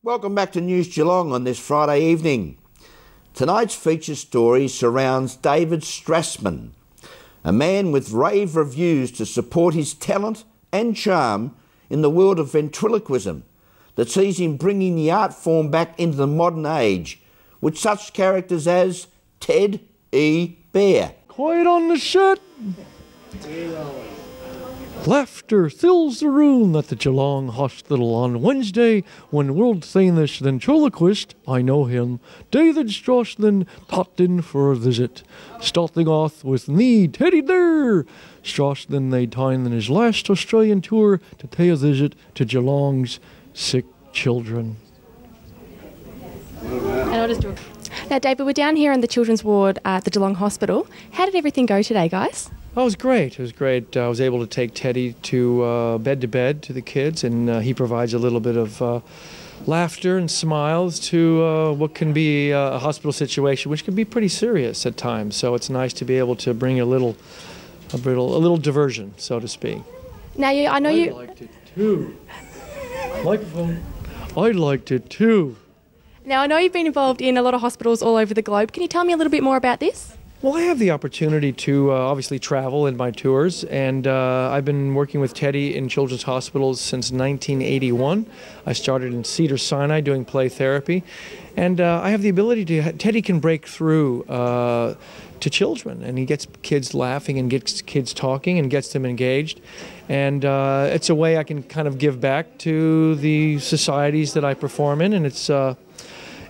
Welcome back to News Geelong on this Friday evening. Tonight's feature story surrounds David Strassman, a man with rave reviews to support his talent and charm in the world of ventriloquism that sees him bringing the art form back into the modern age with such characters as Ted E. Bear. Quiet on the set. Laughter fills the room at the Geelong Hospital on Wednesday when world-famous ventriloquist, I know him, David Strassman popped in for a visit. Starting off with me, Teddy Bear. Strassman made time in his last Australian tour to pay a visit to Geelong's sick children. And I'll just do it. Now, David, we're down here in the children's ward at the Geelong Hospital. How did everything go today, guys? Oh, it was great. It was great. I was able to take Teddy to bed to the kids, and he provides a little bit of laughter and smiles to what can be a hospital situation, which can be pretty serious at times. So it's nice to be able to bring a little diversion, so to speak. Now, I know you. I liked it too. Microphone. I liked it too. Now, I know you've been involved in a lot of hospitals all over the globe. Can you tell me a little bit more about this? Well, I have the opportunity to obviously travel in my tours, and I've been working with Teddy in children's hospitals since 1981. I started in Cedars-Sinai doing play therapy, and I have the ability to, Teddy can break through to children, and he gets kids laughing and gets kids talking and gets them engaged, and it's a way I can kind of give back to the societies that I perform in, and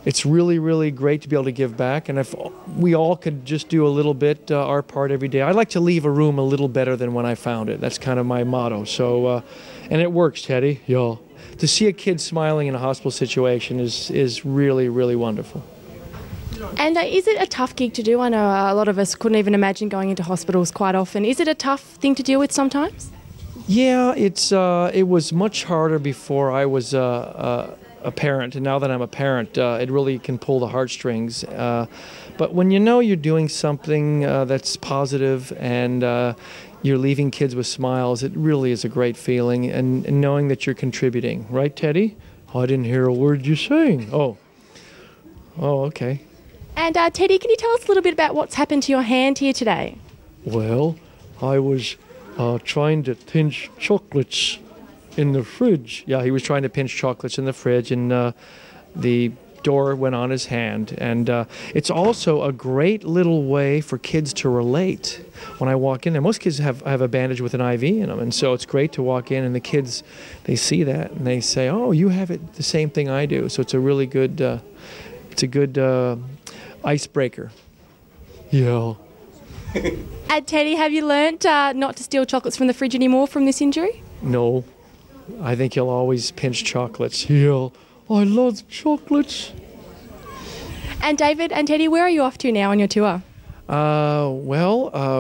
it's really, really great to be able to give back. And if we all could just do a little bit our part every day, I like to leave a room a little better than when I found it. That's kind of my motto. So, and it works, Teddy. Yeah. To see a kid smiling in a hospital situation is really, really wonderful. And is it a tough gig to do? I know a lot of us couldn't even imagine going into hospitals quite often. Is it a tough thing to deal with sometimes? Yeah, it was much harder before I was a parent, and now that I'm a parent, it really can pull the heartstrings. But when you know you're doing something that's positive and you're leaving kids with smiles, it really is a great feeling, and knowing that you're contributing. Right, Teddy? Oh, I didn't hear a word you're saying. Oh, okay. And Teddy, can you tell us a little bit about what's happened to your hand here today? Well, I was trying to pinch chocolates in the fridge. Yeah, he was trying to pinch chocolates in the fridge, and the door went on his hand. And it's also a great little way for kids to relate. When I walk in there, most kids have a bandage with an IV in them, and so it's great to walk in and the kids, they see that and they say, "Oh, you have it the same thing I do." So it's a really good, icebreaker. Yeah. And Teddy, have you learnt not to steal chocolates from the fridge anymore from this injury? No. I think he'll always pinch chocolates. Yeah, I love chocolates. And David and Teddy, where are you off to now on your tour?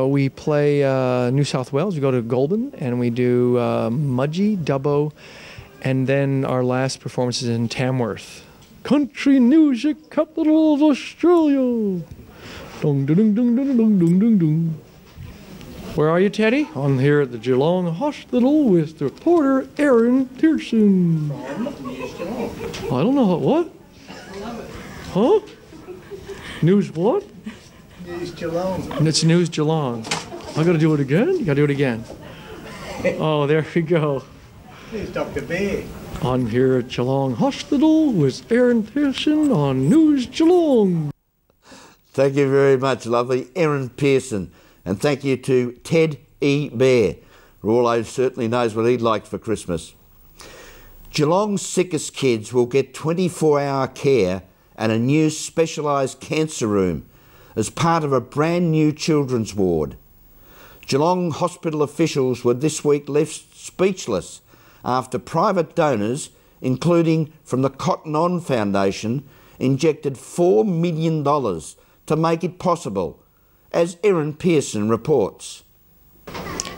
We play New South Wales. We go to Goulburn, and we do Mudgee, Dubbo, and then our last performance is in Tamworth. Country music capital of Australia. Dung, dung, dung, dung, dung, dung, dung, dung. Where are you, Teddy? I'm here at the Geelong Hospital with reporter Aaron Pearson. I don't know what? Huh? News what? News Geelong. And it's News Geelong. I gotta do it again? You gotta do it again. Oh, there we go. Here's Dr. Bear. I'm here at Geelong Hospital with Aaron Pearson on News Geelong. Thank you very much, lovely Aaron Pearson. And thank you to Ted E. Bear. Rawlo certainly knows what he'd like for Christmas. Geelong's sickest kids will get 24-hour care and a new specialised cancer room as part of a brand new children's ward. Geelong hospital officials were this week left speechless after private donors, including from the Cotton On Foundation, injected $4 million to make it possible, as Aaron Pearson reports.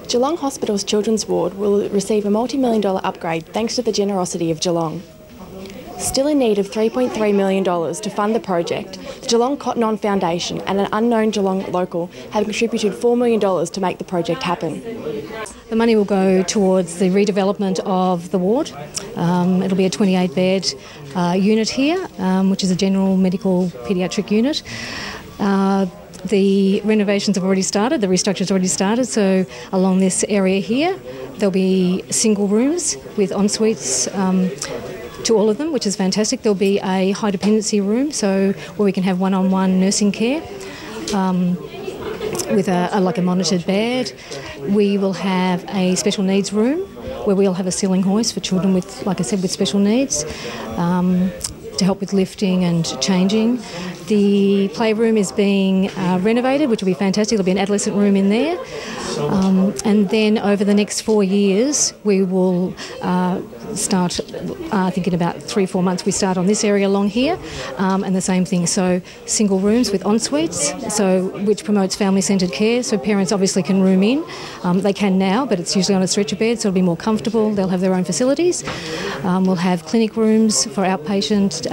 Geelong Hospital's children's ward will receive a multi-million-dollar upgrade thanks to the generosity of Geelong. Still in need of $3.3 million to fund the project, the Geelong Cotton On Foundation and an unknown Geelong local have contributed $4 million to make the project happen. The money will go towards the redevelopment of the ward. It'll be a 28-bed unit here, which is a general medical paediatric unit. The renovations have already started, the restructure's already started, so along this area here there'll be single rooms with en-suites to all of them, which is fantastic. There'll be a high dependency room, so where we can have one-on-one nursing care with like a monitored bed. We will have a special needs room where we'll have a ceiling hoist for children with, like I said, with special needs to help with lifting and changing. The playroom is being renovated, which will be fantastic. There'll be an adolescent room in there. And then over the next 4 years, we will start, I think in about 3 or 4 months, we start on this area along here, and the same thing. So single rooms with en-suites, which promotes family-centred care. So parents obviously can room in. They can now, but it's usually on a stretcher bed, so it'll be more comfortable. They'll have their own facilities. We'll have clinic rooms for outpatient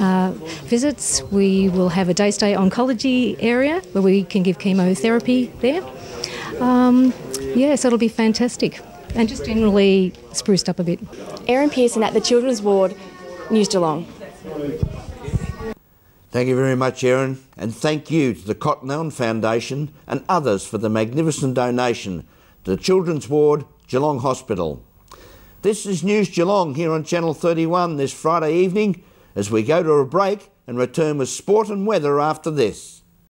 visits. We will have a day-stay oncology area where we can give chemotherapy there. So it'll be fantastic and just generally spruced up a bit. Erin Pearson at the Children's Ward, News Geelong. Thank you very much, Erin, and thank you to the Cotton On Foundation and others for the magnificent donation to the Children's Ward, Geelong Hospital. This is News Geelong here on Channel 31 this Friday evening as we go to a break and return with sport and weather after this.